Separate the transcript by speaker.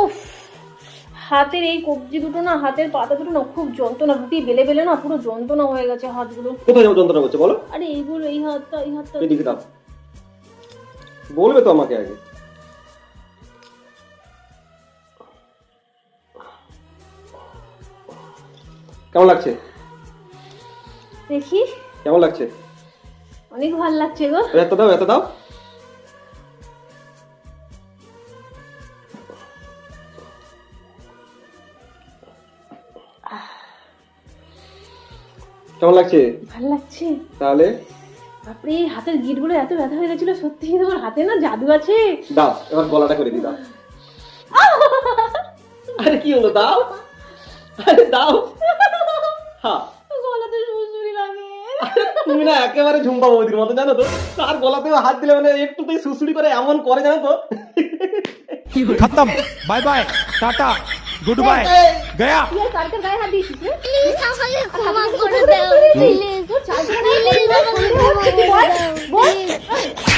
Speaker 1: উফ, হাতের এই কবজি দুটো না, হাতের পাতা দুটো না খুব যন্ত্রণা, রুটি বেলে বেলে না পুরো যন্ত্রণা হয়ে গেছে হাতগুলো।
Speaker 2: কোথায় যন্ত্রণা করছে বলো?
Speaker 1: আরে এইগুলো, এই হাতটা, এই হাতটা।
Speaker 2: এদিকে দাও, বলবে তো আমাকে আগে। কেমন লাগছে
Speaker 1: দেখি,
Speaker 2: কেমন লাগছে?
Speaker 1: অনেক ভালো লাগছে গো।
Speaker 2: এত দাও, এত দাও। কেমন লাগছে?
Speaker 1: ভালো লাগছে।
Speaker 2: তাহলে
Speaker 1: বাপরে, হাতের গিঁটগুলো এত ব্যথা হয়ে গেছিল, সত্যি তোমার হাতে না জাদু আছে।
Speaker 2: দাও, এবার গলাটা করে দি, দাও। আরে কি হলো, দাও, আরে দাও। হ্যাঁ,
Speaker 1: গলাতে সুরসুরি লাগে।
Speaker 2: তুমি না একেবারে ঝুম্পা বৌদির মতো, জানো তো? তার গলাতেও হাত দিলে মানে একটুতেই সুসুড়ি করে এমন করে, জানো তো?
Speaker 3: खत्म, bye bye, tata, goodbye, गया।
Speaker 1: তুই কার কার গায়ে হাত দিয়েছিস রে?
Speaker 4: প্লিজ আমাকে ক্ষমা করে দাও, প্লিজ, প্লিজ আমাকে ক্ষমা করে দাও,
Speaker 1: বল,
Speaker 4: প্লিজ।